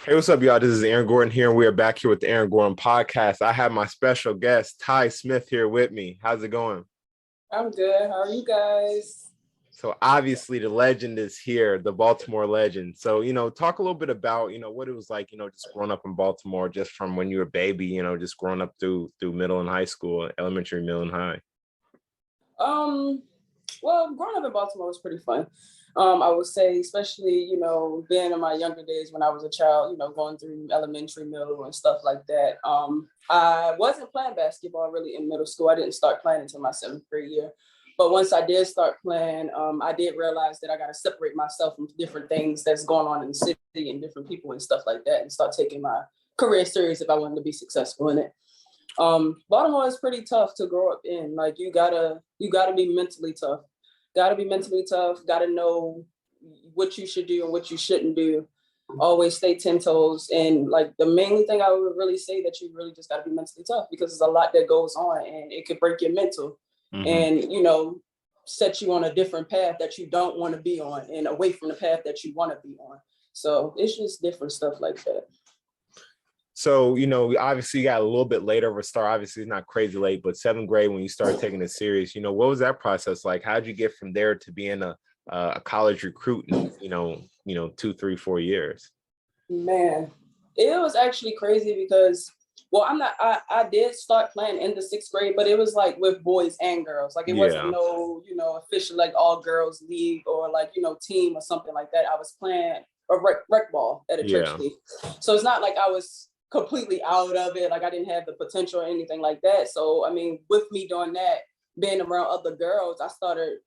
Hey, what's up, y'all? This is Aaron Gordon here, and we are back here with the Aaron Gordon podcast. I have my special guest, Ty Smith, here with me. How's it going? I'm good. How are you guys? So obviously the legend is here, the Baltimore legend. So, talk a little bit about, what it was like, just growing up in Baltimore, just from when you were a baby, just growing up through middle and high school, elementary, middle and high. Well, growing up in Baltimore was pretty fun. I would say, especially, being in my younger days when I was a child, going through elementary, middle, and stuff like that. I wasn't playing basketball really in middle school. I didn't start playing until my seventh grade year. But once I did start playing, I did realize that I got to separate myself from different things that's going on in the city and different people and stuff like that, and start taking my career serious if I wanted to be successful in it. Baltimore is pretty tough to grow up in. Like you gotta be mentally tough. Gotta know what you should do and what you shouldn't do. Always stay 10 toes. And like the main thing I would really say that you really just gotta be mentally tough, because there's a lot that goes on and it could break your mental and set you on a different path that you don't want to be on and away from the path that you want to be on. So it's just different stuff like that. So, obviously you got a little bit later of a start. Obviously it's not crazy late, but seventh grade when you started taking it serious, what was that process like? How'd you get from there to being a college recruit in, 2, 3, 4 years? Man, it was actually crazy because, well, I did start playing in the sixth grade, but it was like with boys and girls. Like it wasn't no, official like all girls league or like, team or something like that. I was playing a rec ball at a church league. So it's not like I was completely out of it. Like I didn't have the potential or anything like that. So, I mean, with me doing that, being around other girls, I started,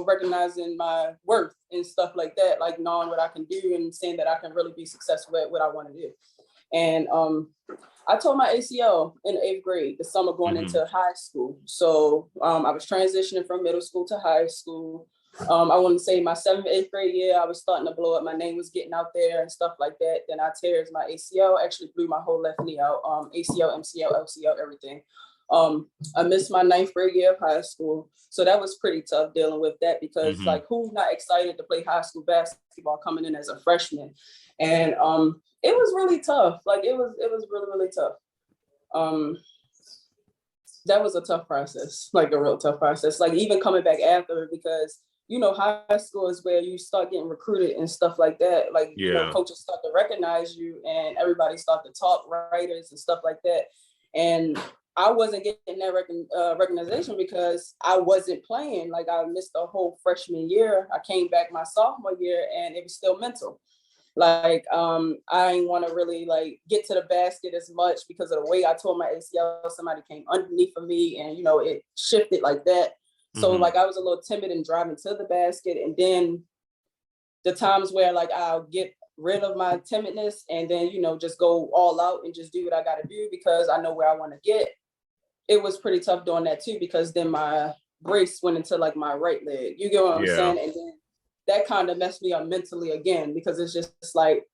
recognizing my worth and stuff like that, like knowing what I can do and saying that I can really be successful at what I want to do. And I tore my ACL in the 8th grade, the summer going into high school. So I was transitioning from middle school to high school. I want to say my 7th, 8th grade year, I was starting to blow up. My name was getting out there and stuff like that. Then I tears my ACL, actually blew my whole left knee out, ACL, MCL, LCL, everything. I missed my 9th grade year of high school. So that was pretty tough dealing with that because like who's not excited to play high school basketball coming in as a freshman? And it was really tough. Like it was really, really tough. That was a tough process, like a real tough process. Like even coming back after, because high school is where you start getting recruited and stuff like that. Like, coaches start to recognize you and everybody start to talk, writers and stuff like that. And I wasn't getting that recognition because I wasn't playing. Like I missed the whole freshman year. I came back my sophomore year and it was still mental. Like I didn't want to really like get to the basket as much because of the way I tore my ACL. Somebody came underneath of me and it shifted like that. So like I was a little timid in driving to the basket. And then the times where like I'll get rid of my timidness and then, just go all out and just do what I got to do because I know where I want to get. It was pretty tough doing that too, because then my brace went into like my right leg. You get what I'm saying? And then that kind of messed me up mentally again, because it's just like,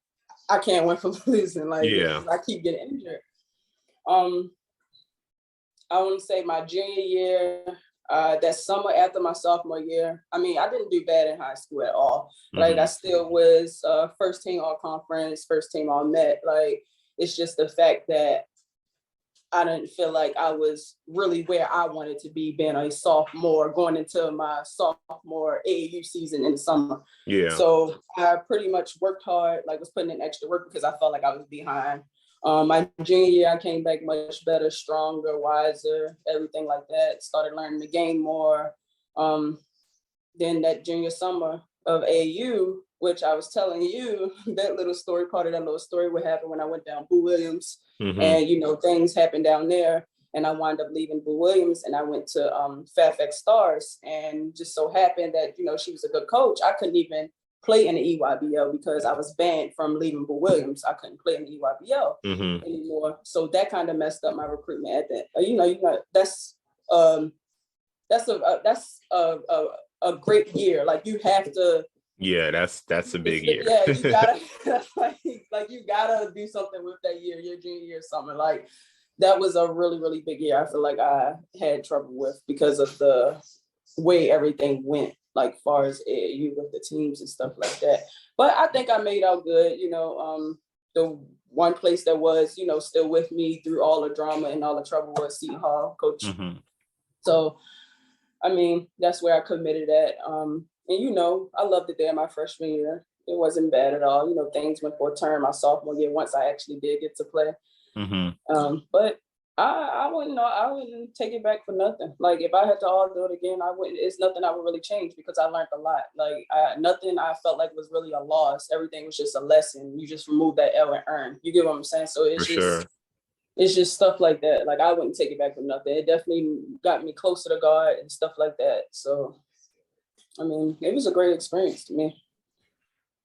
I can't win from losing. Like I keep getting injured. I want to say my junior year, that summer after my sophomore year, I mean, I didn't do bad in high school at all. Like I still was first team all conference, first team all Met. Like it's just the fact that I didn't feel like I was really where I wanted to be, being a sophomore, going into my sophomore AAU season in the summer. So I pretty much worked hard, like was putting in extra work because I felt like I was behind. My junior year, I came back much better, stronger, wiser, everything like that. Started learning the game more. Then that junior summer of AAU, which I was telling you, that little story, part of that little story, what happened when I went down Boo Williams. And, things happened down there. And I wound up leaving Boo Williams and I went to Fairfax Stars. And just so happened that, she was a good coach. I couldn't even play in the EYBL because I was banned from leaving Boo Williams. I couldn't play in the EYBL anymore. So that kind of messed up my recruitment at that. That's a great year. Like you have to. Yeah, that's a big year. Yeah, you gotta like you gotta do something with that year, your junior year, something like that was a really, really big year. I feel like I had trouble with because of the way everything went, like far as AAU with the teams and stuff like that. But I think I made out good. the one place that was, you know, still with me through all the drama and all the trouble was Seton Hall, Coach. Mm-hmm. So, I mean, that's where I committed at. And, you know, I loved it there my freshman year. It wasn't bad at all. You know, things went for a turn my sophomore year once I actually did get to play. Mm-hmm. But I wouldn't take it back for nothing. Like, if I had to all do it again, I wouldn't. It's nothing I would really change because I learned a lot. Like, nothing I felt like was really a loss. Everything was just a lesson. You just remove that L and earn. You get what I'm saying? So it's it's just stuff like that. Like, I wouldn't take it back for nothing. It definitely got me closer to God and stuff like that. So, I mean, it was a great experience to me.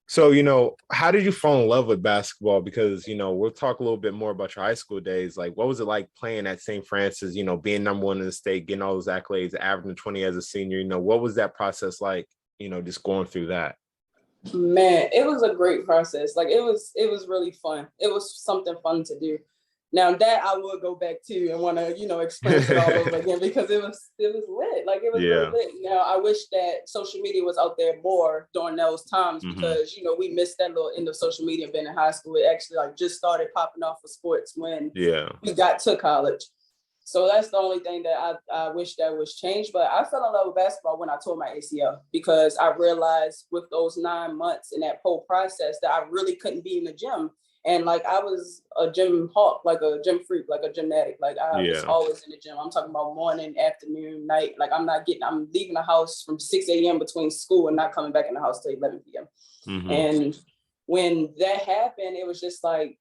So, you know, how did you fall in love with basketball? Because, you know, we'll talk a little bit more about your high school days. Like, what was it like playing at St. Francis, you know, being number one in the state, getting all those accolades, averaging 20 as a senior? You know, what was that process like, you know, just going through that? Man, it was a great process. Like, it was really fun. It was something fun to do. Now that I would go back to and want to, you know, experience it all over again because it was lit. Like, it was really lit. Now I wish that social media was out there more during those times because, you know, we missed that little end of social media being in high school. It actually like just started popping off for sports when we got to college. So that's the only thing that I wish that was changed. But I fell in love with basketball when I tore my ACL because I realized with those 9 months in that whole process that I really couldn't be in the gym. And like, I was a gym hawk, like a gym freak, like a gymnatic. Like, I was always in the gym. I'm talking about morning, afternoon, night. Like, I'm leaving the house from 6 a.m. between school and not coming back in the house till 11 p.m. Mm-hmm. And when that happened, it was just like,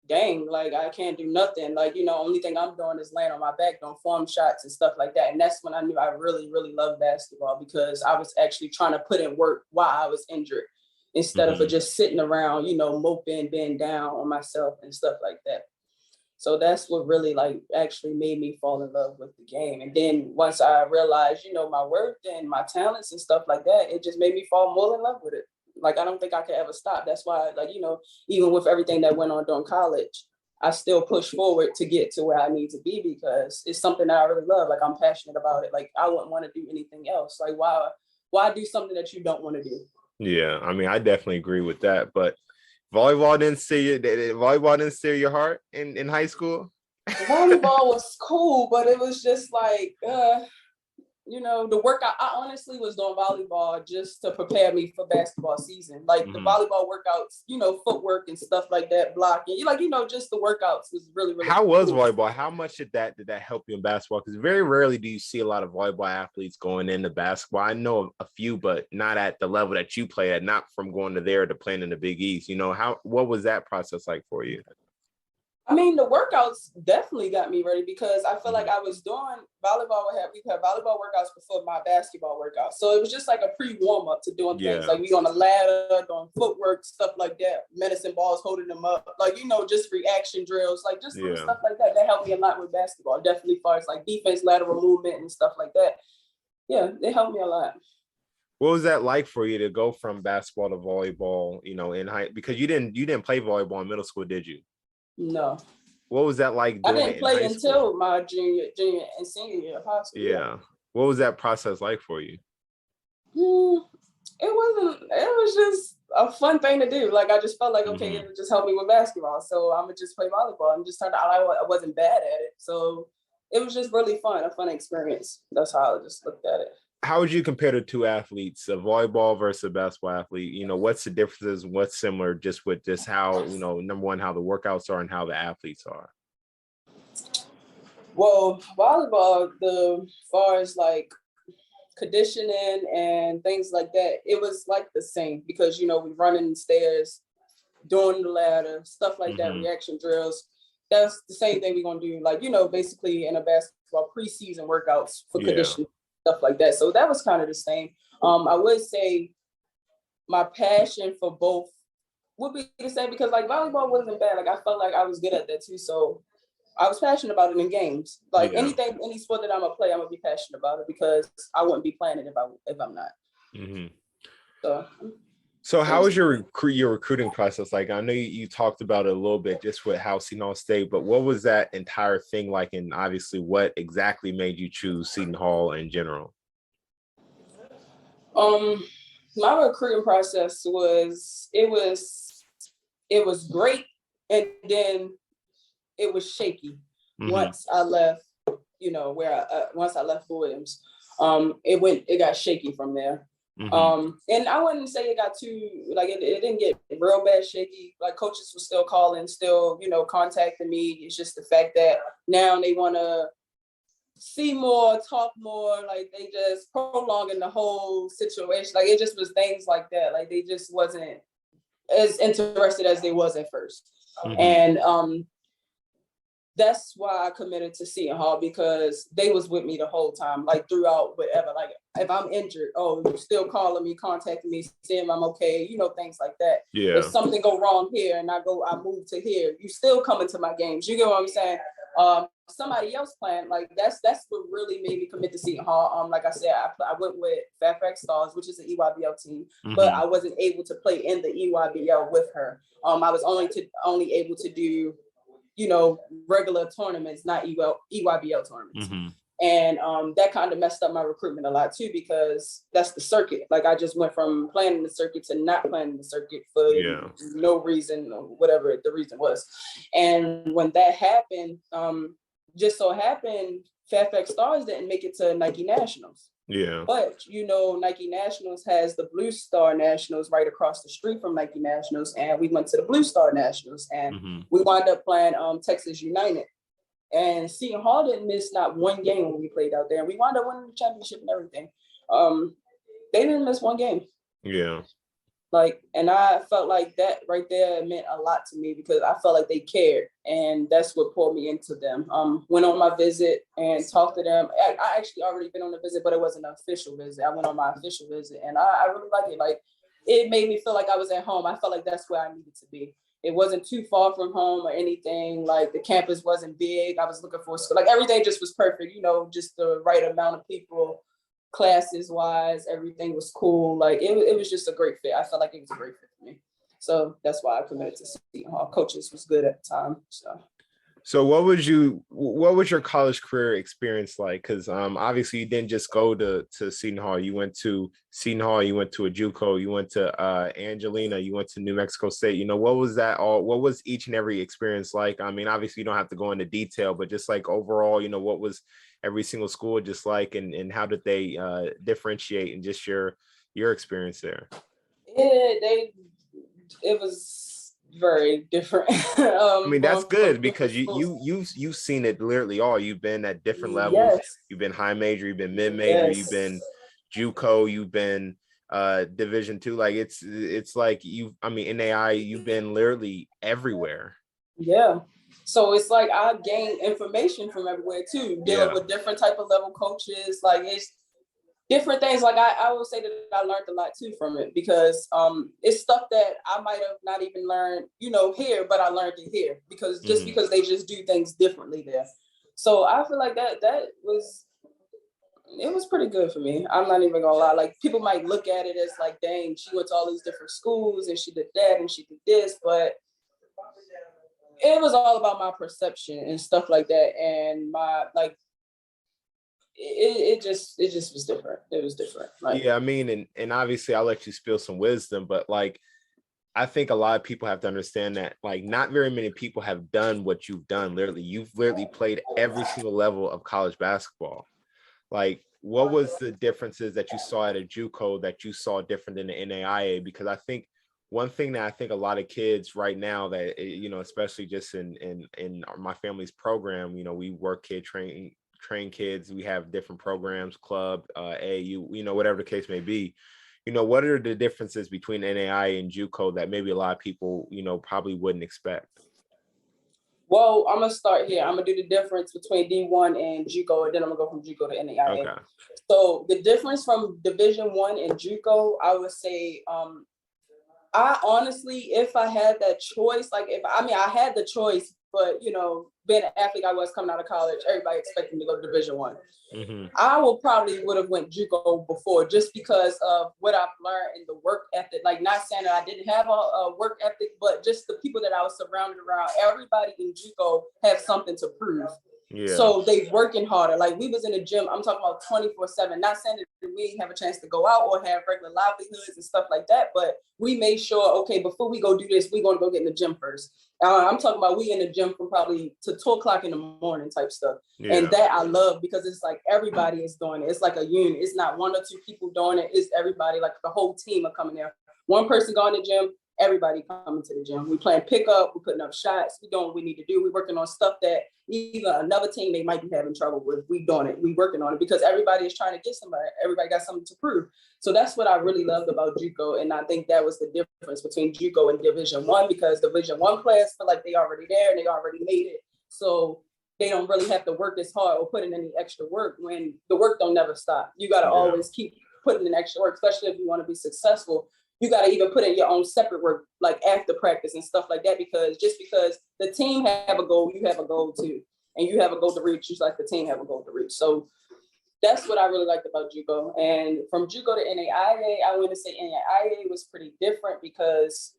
dang, like, I can't do nothing. Like, you know, only thing I'm doing is laying on my back, doing form shots and stuff like that. And that's when I knew I really, really loved basketball because I was actually trying to put in work while I was injured. Instead of just sitting around, you know, moping, being down on myself and stuff like that. So that's what really like actually made me fall in love with the game. And then once I realized, you know, my worth and my talents and stuff like that, it just made me fall more in love with it. Like, I don't think I could ever stop. That's why, like, you know, even with everything that went on during college, I still push forward to get to where I need to be because it's something that I really love. Like, I'm passionate about it. Like, I wouldn't want to do anything else. Like, why do something that you don't want to do? Yeah, I mean, I definitely agree with that. But volleyball didn't steal your heart in high school? Volleyball was cool, but it was just like, you know, the workout. I honestly was doing volleyball just to prepare me for basketball season. Like the volleyball workouts, you know, footwork and stuff like that, blocking. Like, you know, just the workouts was really, really How was volleyball? How much did that help you in basketball? Because very rarely do you see a lot of volleyball athletes going into basketball. I know a few, but not at the level that you play at, not from going to there to playing in the Big East. You know, what was that process like for you? I mean, the workouts definitely got me ready because I feel like I was doing volleyball. We had volleyball workouts before my basketball workouts. So it was just like a pre-warm up to doing things. Like we on a ladder, doing footwork, stuff like that, medicine balls, holding them up. Like, you know, just reaction drills, like just little stuff like that. That helped me a lot with basketball. Definitely as far as like defense, lateral movement and stuff like that. Yeah, they helped me a lot. What was that like for you to go from basketball to volleyball, you know, because you didn't play volleyball in middle school, did you? No. What was that like doing? I didn't play until my junior and senior year of high school. Yeah. What was that process like for you? It was just a fun thing to do. Like, I just felt like, okay, it would just help me with basketball. So I'm gonna just play volleyball and just turned out I wasn't bad at it. So it was just really fun, a fun experience. That's how I just looked at it. How would you compare the two athletes, a volleyball versus a basketball athlete? You know, what's the differences? What's similar just with just how, you know, number one, how the workouts are and how the athletes are? Well, volleyball, as far as like conditioning and things like that, it was like the same because, you know, we running stairs, doing the ladder, stuff like that, reaction drills. That's the same thing we're going to do. Like, you know, basically in a basketball preseason workouts for conditioning. Stuff like that. So that was kind of the same. I would say my passion for both would be the same because like volleyball wasn't bad. Like I felt like I was good at that too. So I was passionate about it in games. Like any sport that I'm gonna play, I'm gonna be passionate about it because I wouldn't be playing it if I'm not. So how was your recruiting process like? I know you talked about it a little bit just with how Seton Hall State, but what was that entire thing like? And obviously, what exactly made you choose Seton Hall in general? My recruiting process was great And then it was shaky once I left, once I left Williams. It got shaky from there. And I wouldn't say it got too, like, it didn't get real bad shaky. Like, coaches were still calling, still, contacting me. It's just the fact that now they want to see more, talk more, like they just prolonging the whole situation. Like, it just was things like that. Like, they just wasn't as interested as they was at first. And that's why I committed to Seton Hall, because they was with me the whole time, like throughout whatever. Like, if I'm injured, you're still calling me, contacting me, seeing I'm okay, things like that. Yeah. If something go wrong here and I move to here, you still coming to my games. You get what I'm saying? Somebody else playing, like that's what really made me commit to Seton Hall. Like I said, I went with Fairfax Stars, which is an EYBL team, but I wasn't able to play in the EYBL with her. I was only able to do regular tournaments, not EYBL tournaments. And that kind of messed up my recruitment a lot too, because that's the circuit. Like, I just went from playing in the circuit to not playing in the circuit for no reason, or whatever the reason was. And when that happened, just so happened, Fairfax Stars didn't make it to Nike Nationals. Yeah. But, Nike Nationals has the Blue Star Nationals right across the street from Nike Nationals. And we went to the Blue Star Nationals, and we wound up playing Texas United. And Seton Hall didn't miss not one game when we played out there. And we wound up winning the championship and everything. They didn't miss one game. Yeah. Like, and I felt like that right there meant a lot to me, because I felt like they cared, and that's what pulled me into them. Went on my visit and talked to them. I actually already been on a visit, but it wasn't an official visit. I went on my official visit, and I really liked it. Like, it made me feel like I was at home. I felt like that's where I needed to be. It wasn't too far from home or anything. Like, the campus wasn't big. I was looking for a school. Like, everything just was perfect. Just the right amount of people. Classes wise, everything was cool. Like, it was just a great fit. I felt like it was a great fit for me. So that's why I committed to Seton Hall. Coaches was good at the time. So what was your college career experience like? Because obviously you didn't just go to Seton Hall. You went to Seton Hall, you went to a JUCO, you went to Angelina, you went to New Mexico State. What was what was each and every experience like? I mean, obviously you don't have to go into detail, but just like overall, what was every single school just like, and how did they differentiate, and just your experience there? It was very different. I mean, that's good, because you've seen it literally all. You've been at different levels. Yes. You've been high major, you've been mid major, yes. You've been JUCO, you've been Division II. Like, it's like in AI, you've been literally everywhere. Yeah. So it's like I gained information from everywhere too, dealing with different type of level coaches. Like, it's different things. Like, I will say that I learned a lot too from it, because it's stuff that I might have not even learned, here, but I learned it here, because because they just do things differently there. So I feel like that was pretty good for me. I'm not even gonna lie. Like, people might look at it as like, dang, she went to all these different schools and she did that and she did this, but it was all about my perception and stuff like that. And my, like, it just was different. It was different. Like, yeah, I mean, and obviously I'll let you spill some wisdom, but like, I think a lot of people have to understand that, like, not very many people have done what you've done. Literally, you've literally played every single level of college basketball. Like, what was the differences that you saw at a JUCO that you saw different than the NAIA? Because I think one thing that I think a lot of kids right now that, especially just in my family's program, we work kid train kids. We have different programs, club, AAU, whatever the case may be. What are the differences between NAIA and JUCO that maybe a lot of people, probably wouldn't expect? Well, I'm going to start here. I'm going to do the difference between D1 and JUCO, and then I'm going to go from JUCO to NAIA. Okay. So the difference from Division I and JUCO, I would say, I honestly, if I had that choice, like, I had the choice, but, being an athlete I was coming out of college, everybody expected me to go to Division I. I would have went JUCO before, just because of what I've learned in the work ethic. Like, not saying that I didn't have a work ethic, but just the people that I was surrounded around. Everybody in JUCO had something to prove. So they working harder. Like we was in the gym, I'm talking about 24/7, not saying that we didn't have a chance to go out or have regular livelihoods and stuff like that, but we made sure, okay, before we go do this, we're going to go get in the gym first. I'm talking about we in the gym from probably to 2:00 in the morning type stuff. And that I love because it's like everybody is doing it. It's like a unit. It's not one or two people doing it. It's everybody, like the whole team are coming there. One person going to the gym, everybody coming to the gym. We playing pickup, we're putting up shots, we doing what we need to do. We're working on stuff that even another team they might be having trouble with. We doing it, we working on it because everybody is trying to get somebody. Everybody got something to prove. So that's what I really loved about JUCO. And I think that was the difference between JUCO and Division I, because Division I players feel like they already there and they already made it. So they don't really have to work as hard or put in any extra work when the work don't never stop. You got to always keep putting in extra work, especially if you want to be successful. You got to even put in your own separate work, like after practice and stuff like that, because just because the team have a goal, you have a goal too. And you have a goal to reach, just like the team have a goal to reach. So that's what I really liked about JUCO. And from JUCO to NAIA, I want to say NAIA was pretty different because,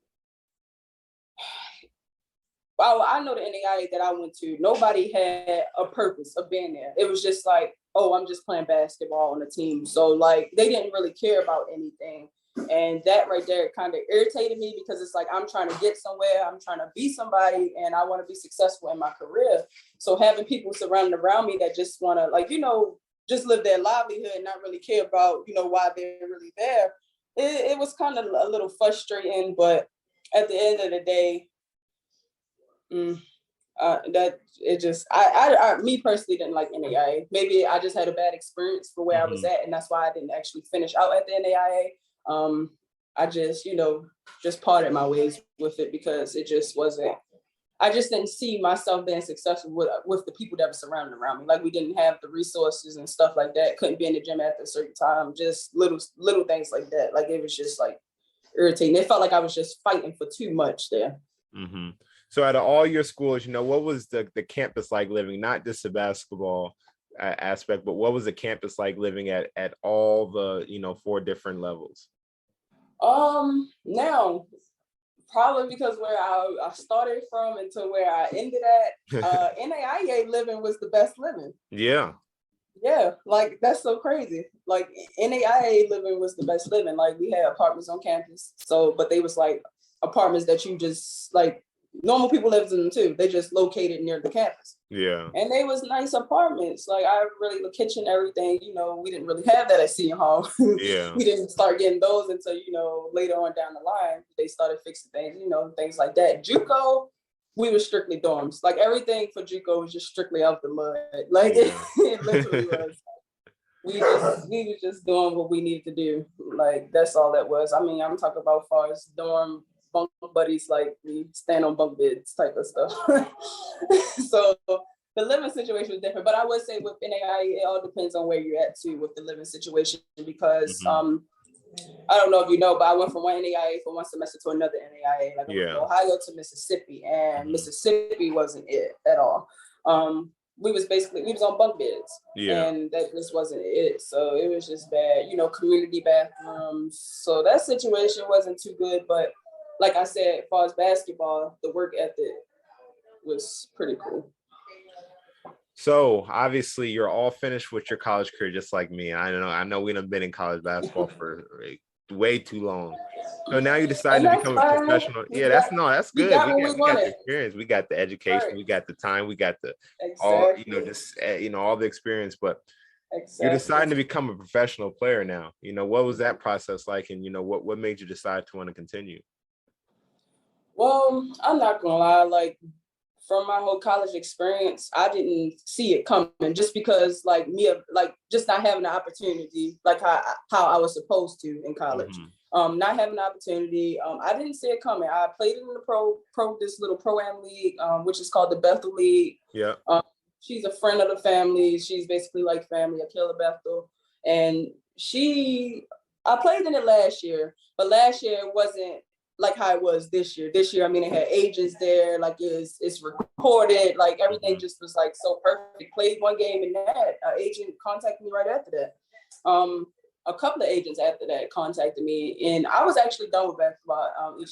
well, I know the NAIA that I went to, nobody had a purpose of being there. It was just like, oh, I'm just playing basketball on the team. So like, they didn't really care about anything. And that right there kind of irritated me because it's like, I'm trying to get somewhere, I'm trying to be somebody, and I want to be successful in my career. So having people surrounded around me that just want to, like, you know, just live their livelihood and not really care about, you know, why they're really there. It was kind of a little frustrating, but at the end of the day, that it just, I me personally didn't like NAIA. Maybe I just had a bad experience for where I was at, and that's why I didn't actually finish out at the NAIA. I just, you know, just parted my ways with it because it just wasn't, I just didn't see myself being successful with the people that were surrounded around me. Like we didn't have the resources and stuff like that. Couldn't be in the gym at a certain time. Just little things like that. Like it was just like irritating. It felt like I was just fighting for too much there. Mm-hmm. So out of all your schools, you know, what was the campus like living, not just the basketball aspect, but what was the campus like living at all the, you know, 4 different levels? Now, probably because where I started from until where I ended at, NAIA living was the best living. Yeah, like that's so crazy. Like NAIA living was the best living. Like we had apartments on campus, so but they was like apartments that you just like normal people lived in them too. They just located near the campus. Yeah. And they was nice apartments. Like I really the kitchen, everything, you know, we didn't really have that at Seton Hall. Yeah. We didn't start getting those until, you know, later on down the line. They started fixing things, you know, things like that. JUCO, we were strictly dorms. Like everything for JUCO was just strictly out the mud. Like it literally was. We was just doing what we needed to do. Like that's all that was. I mean, I'm talking about as far as dorm bunk buddies, like we stand on bunk beds type of stuff. So the living situation was different, but I would say with NAIA, it all depends on where you're at too with the living situation because I don't know if you know, but I went from one NAIA for one semester to another NAIA, like from Ohio to Mississippi, and Mississippi wasn't it at all. We was on bunk beds, and that just wasn't it. So it was just bad, you know, community bathrooms. So that situation wasn't too good, but like I said, as far as basketball, the work ethic was pretty cool. So obviously you're all finished with your college career, just like me. I know we done been in college basketball for way too long. So now you decide to become a professional. That's good. We got the experience, we got the education, we got the time, we got the all, you know, just you know, all the experience. But you're deciding to become a professional player now. You know, what was that process like, and you know, what made you decide to want to continue? Well, I'm not gonna lie, like from my whole college experience, I didn't see it coming just because like just not having the opportunity, like how I was supposed to in college. Not having the opportunity, I didn't see it coming. I played in the this little pro-am league, which is called the Bethel League. Yeah. She's a friend of the family. She's basically like family, Akela Bethel. And I played in it last year, but last year it wasn't like how it was this year. This year, I mean, it had agents there, like it's recorded, like everything just was like so perfect. Played one game and that agent contacted me right after that. a couple of agents after that contacted me, and I was actually done with basketball.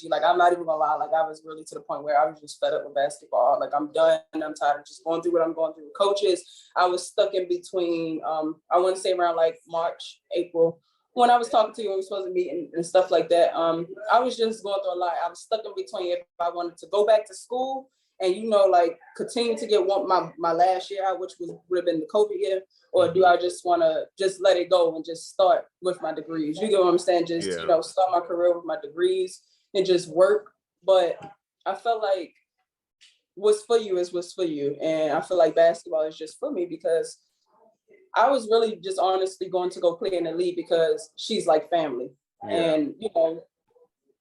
Like, I'm not even gonna lie, like, I was really to the point where I was just fed up with basketball. Like, I'm done. I'm tired of just going through what I'm going through with coaches. I was stuck in between. I want to say around like March, April, when I was talking to you, we were supposed to meet and stuff like that. I was just going through a lot. I was stuck in between if I wanted to go back to school and, you know, like, continue to get my last year out, which would have been the COVID year, or do I just want to just let it go and just start with my degrees? You get what I'm saying? Just, you know, start my career with my degrees and just work. But I felt like what's for you is what's for you. And I feel like basketball is just for me because I was really just honestly going to go play in the league because she's like family. And, you know,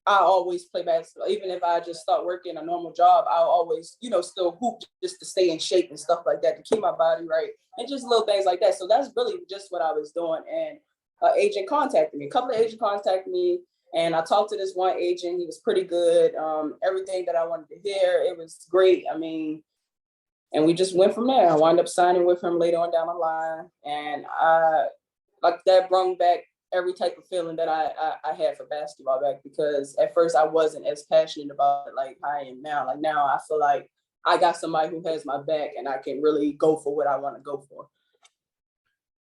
I always play basketball. Even if I just start working a normal job, I'll always, you know, still hoop just to stay in shape and stuff like that, to keep my body right, and just little things like that. So that's really just what I was doing. And an agent contacted me. A couple of agents contacted me, and I talked to this one agent. He was pretty good. Everything that I wanted to hear, it was great. I mean, and we just went from there. I wound up signing with him later on down the line. And like, that brought back every type of feeling that I had for basketball back, because at first I wasn't as passionate about it like I am now. Like, now I feel like I got somebody who has my back and I can really go for what I want to go for.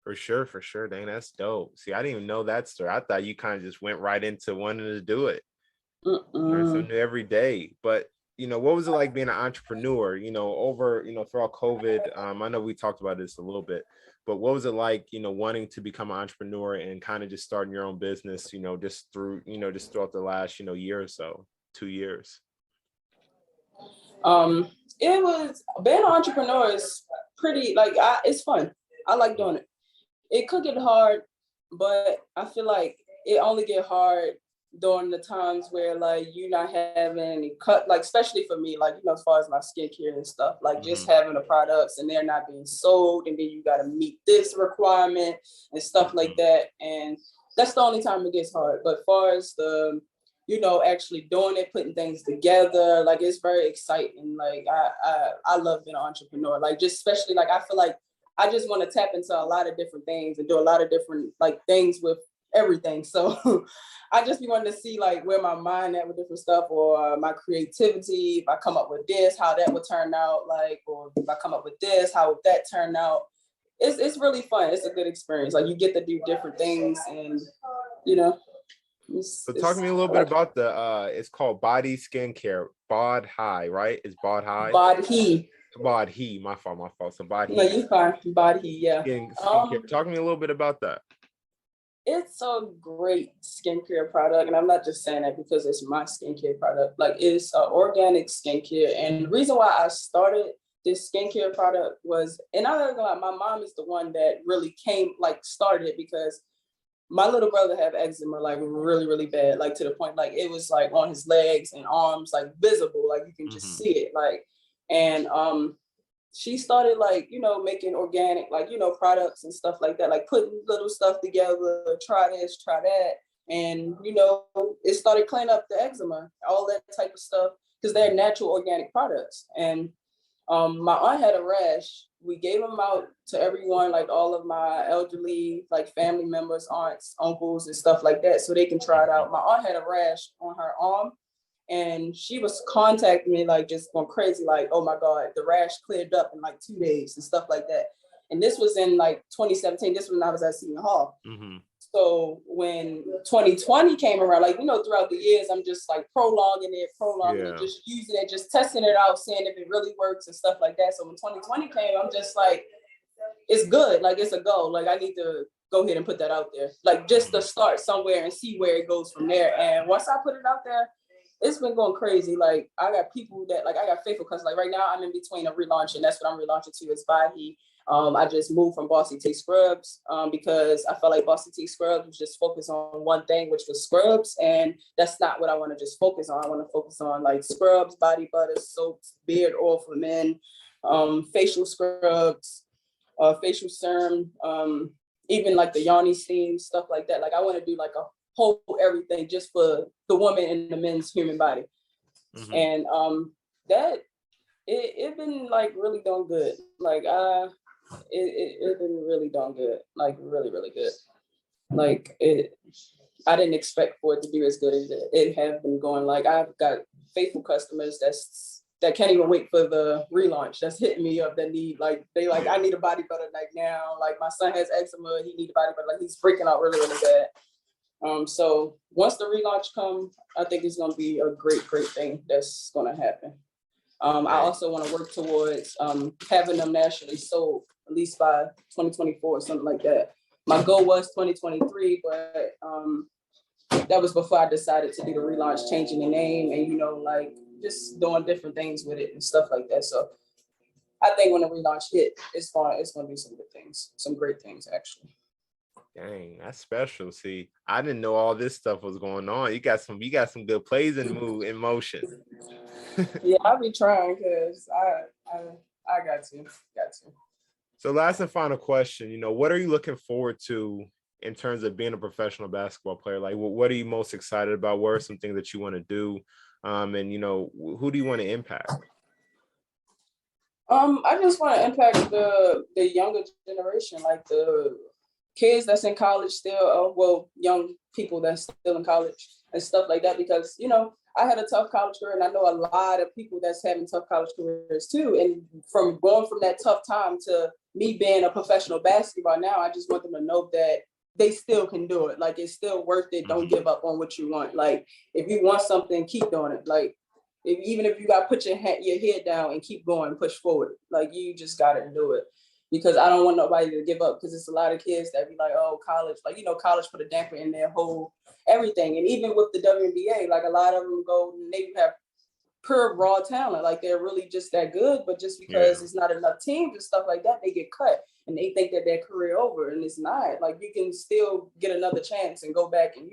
For sure. Dang, that's dope. See, I didn't even know that story. I thought you kind of just went right into wanting to do it. Learn something new every day. But, you know, what was it like being an entrepreneur, you know, over, you know, throughout COVID? I know we talked about this a little bit, but what was it like, you know, wanting to become an entrepreneur and kind of just starting your own business, you know, just throughout the last, you know, year or so, 2 years? It was, being an entrepreneur is pretty, like, it's fun. I like doing it. It could get hard, but I feel like it only get hard during the times where, like, you're not having any cut, like, especially for me, like, you know, as far as my skincare and stuff, like, just having the products and they're not being sold, and then you got to meet this requirement and stuff like that. And that's the only time it gets hard. But as far as the, you know, actually doing it, putting things together, like, it's very exciting. Like, I love being an entrepreneur. Like, just especially, like, I feel like I just want to tap into a lot of different things and do a lot of different, like, things with everything. So I just be wanting to see, like, where my mind at with different stuff, or my creativity. If I come up with this, how that would turn out, like, or if I come up with this, how would that turn out? It's really fun. It's a good experience. Like, you get to do different things, and, you know. So talk to me a little bit about the it's called Body Skincare. Bod High, right? It's Bod High. Body, my fault. So Body. No, you fine. Body, yeah. Skincare. Talk to me a little bit about that. It's a great skincare product, and I'm not just saying that because it's my skincare product. Like, it's organic skincare, and the reason why I started this skincare product was, and I'm not gonna lie, my mom is the one that really started it, because my little brother had eczema, like, really, really bad, like, to the point, like, it was like on his legs and arms, like, visible, like, you can just see it, like. And she started, like, you know, making organic, like, you know, products and stuff like that, like, putting little stuff together, try this, try that. And, you know, it started cleaning up the eczema, all that type of stuff, because they're natural organic products. And my aunt had a rash. We gave them out to everyone, like, all of my elderly, like, family members, aunts, uncles, and stuff like that, so they can try it out. My aunt had a rash on her arm, and she was contacting me, like, just going crazy, like, oh my God, the rash cleared up in like 2 days and stuff like that. And this was in like 2017. This was when I was at Seton Hall. So when 2020 came around, like, you know, throughout the years, I'm just like prolonging it, just using it, just testing it out, seeing if it really works and stuff like that. So when 2020 came, I'm just like, it's good. Like, it's a go. Like, I need to go ahead and put that out there, like, just to start somewhere and see where it goes from there. And once I put it out there, it's been going crazy. Like, I got people that, like, I got faithful customers. Like, right now I'm in between a relaunch, and that's what I'm relaunching to, is Body. I just moved from Bossy T Scrubs because I felt like Bossy T Scrubs was just focused on one thing, which was scrubs. And that's not what I want to just focus on. I want to focus on, like, scrubs, body butters, soaps, beard oil for men, facial scrubs, facial serum, even like the yoni steam, stuff like that. Like, I want to do like a whole everything just for the woman and the men's human body. And that it been, like, really doing good. Like, it been really doing good, like, really, really good. Like I didn't expect for it to be as good as it have been going. Like I've got faithful customers that can't even wait for the relaunch. That's hitting me up. That need I need a body butter like now. Like my son has eczema, he need a body butter. Like he's breaking out really really bad. So once the relaunch comes, I think it's going to be a great thing that's going to happen. I also want to work towards having them nationally sold at least by 2024 or something like that. My goal was 2023, but that was before I decided to do the relaunch, changing the name and, like just doing different things with it and stuff like that. So I think when the relaunch hit, it's going to be some good things, some great things, actually. Dang, that's special. See, I didn't know all this stuff was going on. You got some good plays in motion. Yeah, I'll be trying because I got to. So last and final question, what are you looking forward to in terms of being a professional basketball player? Like, what are you most excited about? What are some things that you want to do? And, who do you want to impact? I just want to impact the younger generation, like the kids that's in college still, young people that's still in college and stuff like that, because, I had a tough college career and I know a lot of people that's having tough college careers too. And from going from that tough time to me being a professional basketball now, I just want them to know that they still can do it. Like, it's still worth it. Don't give up on what you want. Like, if you want something, keep doing it. Like, even if you got to put your head down and keep going, push forward. Like, you just got to do it. Because I don't want nobody to give up, because it's a lot of kids that be like, oh, college. Like, college put a damper in their whole everything. And even with the WNBA, like a lot of them go, they have pure raw talent. Like they're really just that good, but just because it's not enough teams and stuff like that, they get cut and they think that their career over, and it's not. Like you can still get another chance and go back and,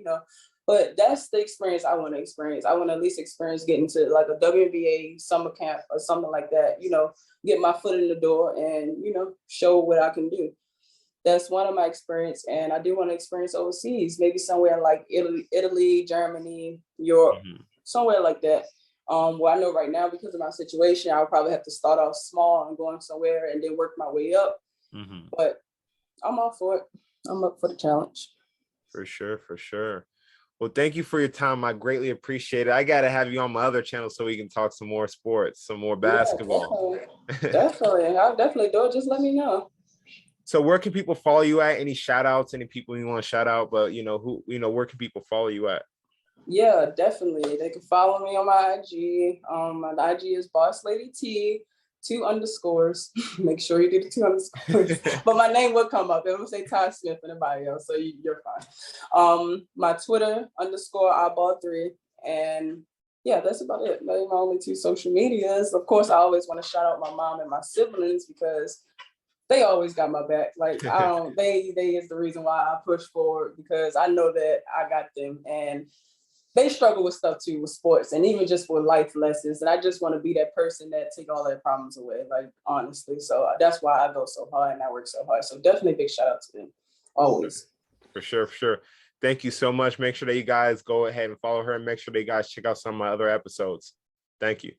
but that's the experience I want to experience. I want to at least experience getting to like a WNBA summer camp or something like that, get my foot in the door and, show what I can do. That's one of my experience. And I do want to experience overseas, maybe somewhere like Italy, Germany, Europe, somewhere like that. Well, I know right now, because of my situation, I'll probably have to start off small and going somewhere and then work my way up. But I'm up for it. I'm up for the challenge. For sure. Well, thank you for your time. I greatly appreciate it. I got to have you on my other channel so we can talk some more sports, some more basketball. Yeah, definitely. I'll definitely do it. Just let me know. So where can people follow you at? Any shout outs, any people you want to shout out, but where can people follow you at? Yeah, definitely. They can follow me on my IG. My IG is Boss Lady T, 2 underscores. Make sure you do the 2 underscores. But my name will come up. It will say Todd Smith in the bio, so you're fine. My Twitter _eyeball3. And yeah, that's about it. Those are my only 2 social medias. Of course, I always want to shout out my mom and my siblings because they always got my back. Like they is the reason why I push forward, because I know that I got them, and they struggle with stuff too, with sports and even just with life lessons. And I just want to be that person that take all their problems away, like honestly. So that's why I go so hard and I work so hard. So definitely big shout out to them always. For sure. Thank you so much. Make sure that you guys go ahead and follow her, and make sure that you guys check out some of my other episodes. Thank you.